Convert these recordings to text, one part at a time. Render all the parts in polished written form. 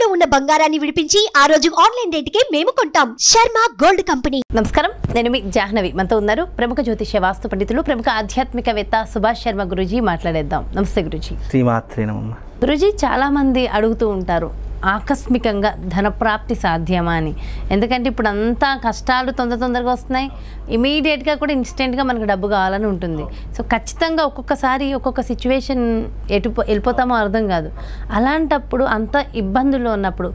తాకట్టులో ఉన్న బంగారాన్ని విడిపించి ఆ రోజు ఆన్లైన్ రేటుకే మేము కొంటాం. Sharma gold company. నమస్కారం, నేను మీ జాహ్నవి. మనతో ఉన్నారు ప్రముఖ జ్యోతిష్య వాస్తు పండితులు, ప్రముఖ ఆధ్యాత్మికవేత్త సుభాష్ శర్మ గురూజీ. మాట్లాడేద్దాం. నమస్తే గురూజీ. శ్రీమాత్రే నమః. గురూజీ, చాలా మంది అడుగుతూ ఉంటారు ఆకస్మికంగా ధనప్రాప్తి సాధ్యమా అని. ఎందుకంటే ఇప్పుడు అంతా కష్టాలు తొందరగా వస్తున్నాయి, ఇమీడియట్గా కూడా ఇన్స్టెంట్గా మనకు డబ్బు కావాలని ఉంటుంది. సో ఖచ్చితంగా ఒక్కొక్కసారి ఒక్కొక్క సిచ్యువేషన్ వెళ్ళిపోతామో అర్థం కాదు. అలాంటప్పుడు అంత ఇబ్బందుల్లో ఉన్నప్పుడు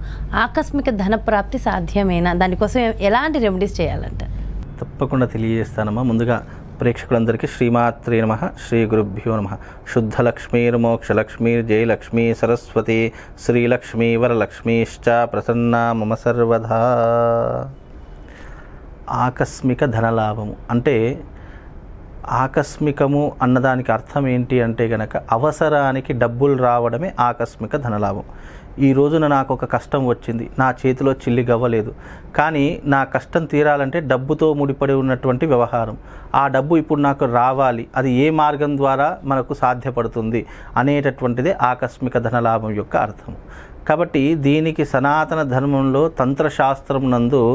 ఆకస్మిక ధనప్రాప్తి సాధ్యమేనా? దానికోసం ఎలాంటి రెమెడీస్ చేయాలంట? తప్పకుండా తెలియజేస్తానమ్మా. ముందుగా ప్రేక్షకులందరికీ శ్రీమాత్రే నమః, శ్రీ గురుభ్యో నమః. శుద్ధలక్ష్మీర్మోక్షలక్ష్మీ జయలక్ష్మీ సరస్వతి శ్రీలక్ష్మీ వరలక్ష్మీశ్చ ప్రసన్నా మమ సర్వదా. ఆకస్మిక ధనలాభము అంటే ఆకస్మికము అన్నదానికి అర్థం ఏంటి అంటే గనక అవసరానికి డబ్బులు రావడమే ఆకస్మిక ధనలాభం. ఈ రోజున నాకు ఒక కష్టం వచ్చింది, నా చేతిలో చిల్లి గవ్వలేదు, కానీ నా కష్టం తీరాలంటే డబ్బుతో ముడిపడి ఉన్నటువంటి వ్యవహారం. ఆ డబ్బు ఇప్పుడు నాకు రావాలి, అది ఏ మార్గం ద్వారా మనకు సాధ్యపడుతుంది అనేటటువంటిదే ఆకస్మిక ధనలాభం యొక్క అర్థం. కాబట్టి దీనికి సనాతన ధర్మంలో తంత్రశాస్త్రం నందు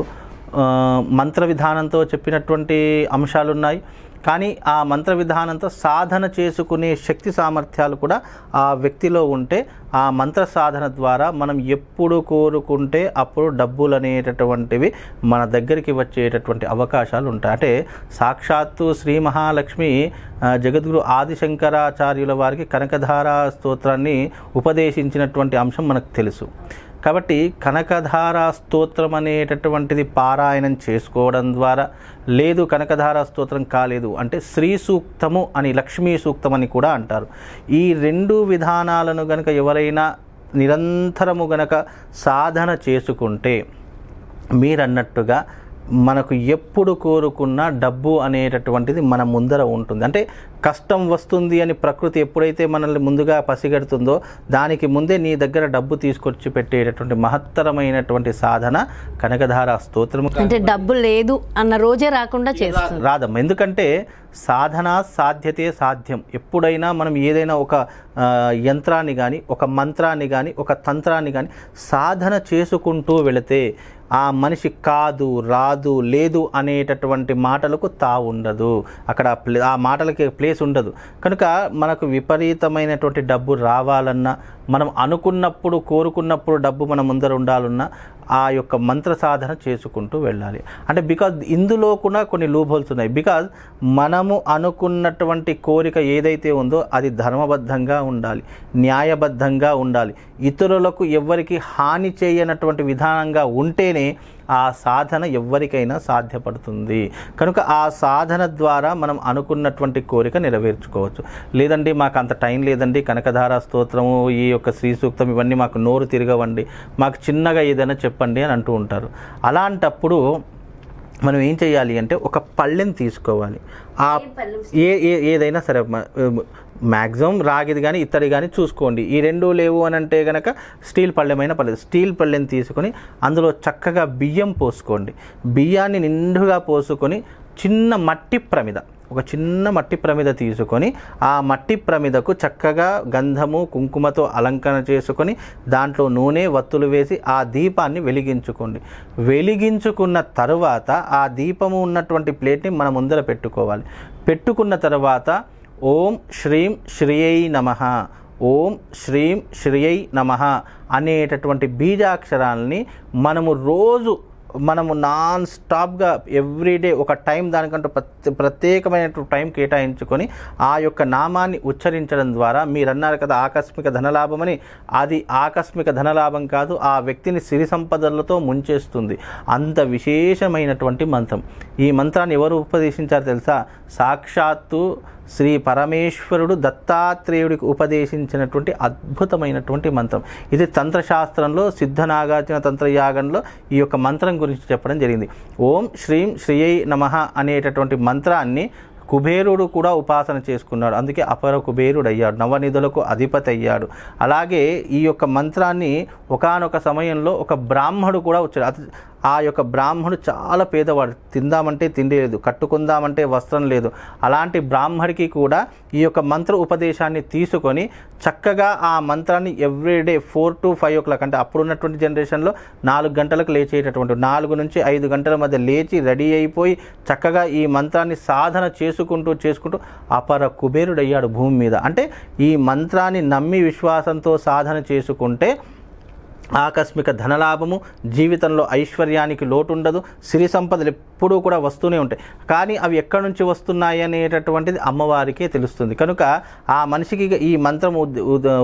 మంత్ర విధానంతో చెప్పినటువంటి అంశాలు ఉన్నాయి. కానీ ఆ మంత్ర విధానంతో సాధన చేసుకునే శక్తి సామర్థ్యాలు కూడా ఆ వ్యక్తిలో ఉంటే ఆ మంత్ర సాధన ద్వారా మనం ఎప్పుడు కోరుకుంటే అప్పుడు డబ్బులు అనేటటువంటివి మన దగ్గరికి వచ్చేటటువంటి అవకాశాలు ఉంటాయి. అంటే సాక్షాత్తు శ్రీ మహాలక్ష్మి జగద్గురు ఆదిశంకరాచార్యుల వారికి కనకధారా స్తోత్రాన్ని ఉపదేశించినటువంటి అంశం మనకు తెలుసు. కాబట్టి కనకధారా స్తోత్రం అనేటటువంటిది పారాయణం చేసుకోవడం ద్వారా, లేదు కనకధారా స్తోత్రం కాలేదు అంటే శ్రీ సూక్తము అని, లక్ష్మీ సూక్తం అని కూడా అంటారు. ఈ రెండు విధానాలను గనక ఎవరైనా నిరంతరము గనక సాధన చేసుకుంటే మీరన్నట్టుగా మనకు ఎప్పుడు కోరుకున్న డబ్బు అనేటటువంటిది మన ముందర ఉంటుంది. అంటే కష్టం వస్తుంది అని ప్రకృతి ఎప్పుడైతే మనల్ని ముందుగా పసిగడుతుందో దానికి ముందే నీ దగ్గర డబ్బు తీసుకొచ్చి పెట్టేటటువంటి మహత్తరమైనటువంటి సాధన కనకధారా స్తోత్రము. అంటే డబ్బు లేదు అన్న రోజే రాకుండా చేస్తుంది, రాదమ్మ. ఎందుకంటే సాధన సాధ్యతే సాధ్యం. ఎప్పుడైనా మనం ఏదైనా ఒక యంత్రాన్ని కానీ, ఒక మంత్రాన్ని కానీ, ఒక తంత్రాన్ని కానీ సాధన చేసుకుంటూ వెళితే ఆ మనిషి కాదు, రాదు, లేదు అనేటటువంటి మాటలకు ఉండదు. అక్కడ ఆ మాటలకి ప్లేస్ ఉండదు. కనుక మనకు విపరీతమైనటువంటి డబ్బు రావాలన్నా, మనం అనుకున్నప్పుడు కోరుకున్నప్పుడు డబ్బు మన ముందర ఉండాలన్నా ఆ యొక్క మంత్ర సాధన చేసుకుంటూ వెళ్ళాలి. అంటే బికాజ్ ఇందులో కూడా కొన్ని లూప్ ఉన్నాయి. బికాజ్ మనము అనుకున్నటువంటి కోరిక ఏదైతే ఉందో అది ధర్మబద్ధంగా ఉండాలి, న్యాయబద్ధంగా ఉండాలి, ఇతరులకు ఎవ్వరికి హాని చేయనటువంటి విధానంగా ఉంటేనే ఆ సాధన ఎవ్వరికైనా సాధ్యపడుతుంది. కనుక ఆ సాధన ద్వారా మనం అనుకున్నటువంటి కోరిక నెరవేర్చుకోవచ్చు. లేదండి మాకు అంత టైం లేదండి, కనకధారా స్తోత్రము, ఈ యొక్క శ్రీ సూక్తం ఇవన్నీ మాకు నోరు తిరగవండి, మాకు చిన్నగా ఏదైనా చెప్పండి అని అంటూ ఉంటారు. అలాంటప్పుడు మనం ఏం చేయాలి అంటే ఒక పళ్ళెని తీసుకోవాలి. ఆ ఏదైనా సరే, మ్యాక్సిమం రాగిది కానీ ఇత్తడి కానీ చూసుకోండి. ఈ రెండు లేవు అని అంటే కనుక స్టీల్ పళ్ళెమైన పర్లేదు. స్టీల్ పళ్ళెని తీసుకొని అందులో చక్కగా బియ్యం పోసుకోండి. బియ్యాన్ని నిండుగా పోసుకొని చిన్న మట్టి ప్రమిద, ఒక చిన్న మట్టి ప్రమిద తీసుకొని ఆ మట్టి ప్రమిదకు చక్కగా గంధము కుంకుమతో అలంకరణ చేసుకొని దాంట్లో నూనె వత్తులు వేసి ఆ దీపాన్ని వెలిగించుకోండి. వెలిగించుకున్న తరువాత ఆ దీపము ఉన్నటువంటి ప్లేట్ని మన ముందర పెట్టుకోవాలి. పెట్టుకున్న తర్వాత ఓం శ్రీం శ్రీయై నమః, ఓం శ్రీం శ్రీయై నమః అనేటటువంటి బీజాక్షరాలని మనము నాన్ స్టాప్గా ఎవ్రీడే ఒక టైం దానికంటూ ప్రత్యేకమైనటువంటి టైం కేటాయించుకొని ఆ యొక్క నామాన్ని ఉచ్చరించడం ద్వారా, మీరు అన్నారు కదా ఆకస్మిక ధనలాభమని, అది ఆకస్మిక ధనలాభం కాదు, ఆ వ్యక్తిని సిరి సంపదలతో ముంచేస్తుంది. అంత విశేషమైనటువంటి మంత్రం. ఈ మంత్రాన్ని ఎవరు ఉపదేశించారు తెలుసా? సాక్షాత్తు శ్రీ పరమేశ్వరుడు దత్తాత్రేయుడికి ఉపదేశించినటువంటి అద్భుతమైనటువంటి మంత్రం ఇది. తంత్రశాస్త్రంలో సిద్ధనాగార్జున తంత్రయాగంలో ఈ యొక్క మంత్రం గురించి చెప్పడం జరిగింది. ఓం శ్రీం శ్రీయై నమః అనేటటువంటి మంత్రాన్ని కుబేరుడు కూడా ఉపాసన చేసుకున్నాడు, అందుకే అపర కుబేరుడు అయ్యాడు, నవనిధులకు అధిపతి అయ్యాడు. అలాగే ఈ యొక్క మంత్రాన్ని ఒకానొక సమయంలో ఒక బ్రాహ్మడు కూడా వచ్చాడు. ఆ యొక్క బ్రాహ్మణుడు చాలా పేదవాడు, తిందామంటే తిండి లేదు, కట్టుకుందామంటే వస్త్రం లేదు. అలాంటి బ్రాహ్మడికి కూడా ఈ యొక్క మంత్ర ఉపదేశాన్ని తీసుకొని చక్కగా ఆ మంత్రాన్ని ఎవ్రీడే 4 to 5 o'clock, అంటే అప్పుడున్నటువంటి జనరేషన్లో 4 గంటలకు లేచేటటువంటి, 4 నుంచి 5 గంటల మధ్య లేచి రెడీ అయిపోయి చక్కగా ఈ మంత్రాన్ని సాధన చేసుకుంటూ అపర కుబేరుడయ్యాడు భూమి మీద. అంటే ఈ మంత్రాన్ని నమ్మి విశ్వాసంతో సాధన చేసుకుంటే ఆకస్మిక ధనలాభము, జీవితంలో ఐశ్వర్యానికి లోటు ఉండదు, సిరి సంపదలు ఎప్పుడూ కూడా వస్తూనే ఉంటాయి. కానీ అవి ఎక్కడి నుంచి వస్తున్నాయి అనేటటువంటిది అమ్మవారికే తెలుస్తుంది. కనుక ఆ మనిషికి ఈ మంత్రం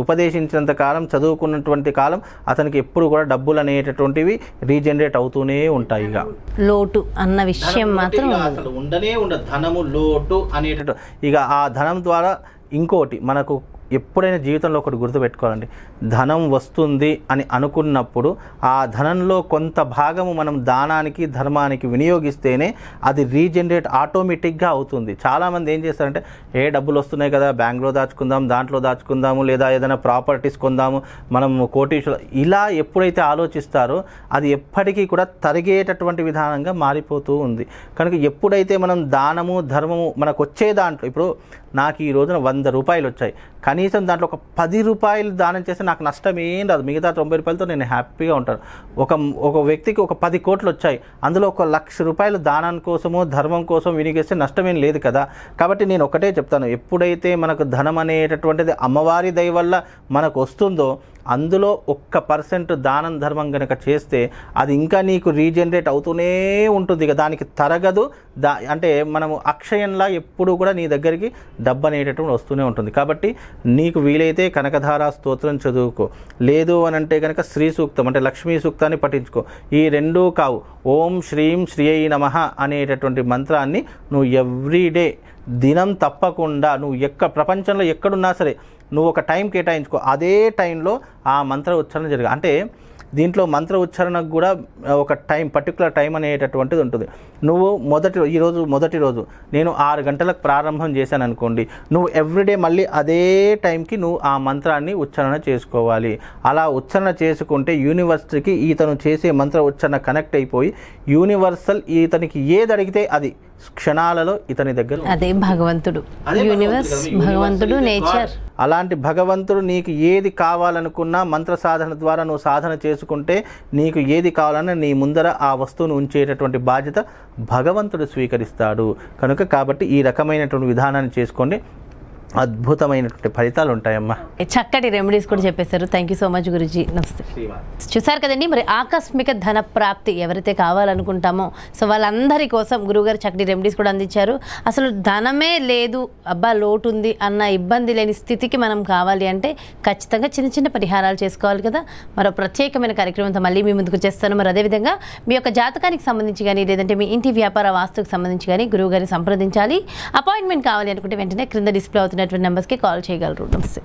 ఉపదేశించినంత కాలం, చదువుకున్నటువంటి కాలం అతనికి ఎప్పుడు కూడా డబ్బులు అనేటటువంటివి రీజనరేట్ అవుతూనే ఉంటాయి. ఇక లోటు అన్న విషయం మాత్రం అసలు ఉండనే ఉండదు, ధనము లోటు అనేటటువంటి. ఇక ఆ ధనం ద్వారా ఇంకోటి మనకు ఎప్పుడైనా జీవితంలో ఒకటి గుర్తుపెట్టుకోవాలండి, ధనం వస్తుంది అని అనుకున్నప్పుడు ఆ ధనంలో కొంత భాగము మనం దానానికి, ధర్మానికి వినియోగిస్తేనే అది రీజనరేట్ ఆటోమేటిక్గా అవుతుంది. చాలామంది ఏం చేస్తారంటే, డబ్బులు వస్తున్నాయి కదా, బ్యాంక్లో దాచుకుందాం, దాంట్లో దాచుకుందాము, లేదా ఏదైనా ప్రాపర్టీస్ కొందాము, మనం కోటీశ్వర, ఇలా ఎప్పుడైతే ఆలోచిస్తారో అది ఎప్పటికీ కూడా తరిగేటటువంటి విధానంగా మారిపోతూ ఉంది. కనుక ఎప్పుడైతే మనం దానము, ధర్మము మనకు వచ్చే దాంట్లో, ఇప్పుడు నాకు ఈ రోజున 100 రూపాయలు వచ్చాయి, కనీసం దాంట్లో ఒక 10 రూపాయలు దానం చేస్తే నాకు నష్టం ఏం రాదు, మిగతా 90 రూపాయలతో నేను హ్యాపీగా ఉంటాను. ఒక వ్యక్తికి ఒక 10 కోట్లు వచ్చాయి, అందులో 1,00,000 రూపాయలు దానం కోసమో ధర్మం కోసం వినియోగిస్తే నష్టమేం లేదు కదా. కాబట్టి నేను ఒకటే చెప్తాను, ఎప్పుడైతే మనకు ధనం అనేటటువంటిది అమ్మవారి దయ వల్ల మనకు వస్తుందో అందులో 1% దానం ధర్మం కనుక చేస్తే అది ఇంకా నీకు రీజనరేట్ అవుతూనే ఉంటుంది. ఇక దానికి తరగదు. అంటే మనము అక్షయంలా ఎప్పుడు కూడా నీ దగ్గరికి డబ్బు అనేటటువంటి వస్తూనే ఉంటుంది. కాబట్టి నీకు వీలైతే కనకధారా స్తోత్రం చదువుకో, లేదు అని అంటే కనుక శ్రీ సూక్తం అంటే లక్ష్మీ సూక్తాన్ని పఠించుకో. ఈ రెండూ కావు, ఓం శ్రీం శ్రీయై నమః అనేటటువంటి మంత్రాన్ని నువ్వు ఎవ్రీడే దినం తప్పకుండా నువ్వు ప్రపంచంలో ఎక్కడున్నా సరే నువ్వు ఒక టైం కేటాయించుకో, అదే టైంలో ఆ మంత్ర ఉచ్చారణ జరగాలి. అంటే దీంట్లో మంత్ర ఉచ్చారణకు కూడా ఒక టైం, పర్టికులర్ టైం అనేటటువంటిది ఉంటుంది. నువ్వు మొదటి రోజు నేను 6 గంటలకు ప్రారంభం చేశాను అనుకోండి, నువ్వు ఎవ్రీడే మళ్ళీ అదే టైంకి నువ్వు ఆ మంత్రాన్ని ఉచ్చారణ చేసుకోవాలి. అలా ఉచ్చారణ చేసుకుంటే యూనివర్సిటీకి ఇతను చేసే మంత్ర ఉచ్చారణ కనెక్ట్ అయిపోయి యూనివర్సల్ ఇతనికి ఏది అడిగితే అది క్షణాలలో ఇతని దగ్గర. అదే భగవంతుడు, యూనివర్స్, భగవంతుడు, నేచర్. అలాంటి భగవంతుడు నీకు ఏది కావాలనుకున్నా మంత్ర సాధన ద్వారా నువ్వు సాధన చేసుకుంటే నీకు ఏది కావాలన్నా నీ ముందర ఆ వస్తువును ఉంచేటటువంటి బాధ్యత భగవంతుడు స్వీకరిస్తాడు. కాబట్టి ఈ రకమైనటువంటి విధానాన్ని చేసుకోండి, అద్భుతమైనటువంటి ఫలితాలు ఉంటాయమ్మా. చక్కటి రెమెడీస్ కూడా చెప్పేశారు. Thank you so much Guruji. నమస్తే. చూసారు కదండి, మరి ఆకస్మిక ధన ప్రాప్తి ఎవరైతే కావాలనుకుంటామో సో వాళ్ళందరి కోసం గురువుగారు చక్కటి రెమెడీస్ కూడా అందించారు. అసలు ధనమే లేదు, అబ్బా లోటు ఉంది అన్న ఇబ్బంది లేని స్థితికి మనం కావాలి అంటే ఖచ్చితంగా చిన్న చిన్న పరిహారాలు చేసుకోవాలి కదా. మరో ప్రత్యేకమైన కార్యక్రమంతో మళ్ళీ మీ ముందుకు చేస్తాను. మరి అదేవిధంగా మీ యొక్క జాతకానికి సంబంధించి కానీ, లేదంటే మీ ఇంటి వ్యాపార వాస్తుకు సంబంధించి కానీ గురువుగారిని సంప్రదించాలి. అపాయింట్మెంట్ కావాలి అనుకుంటే వెంటనే క్రింద డిస్ప్లే అవుతున్నటువంటి నెంబర్స్కి కాల్ చేయగలరు. నమస్తే.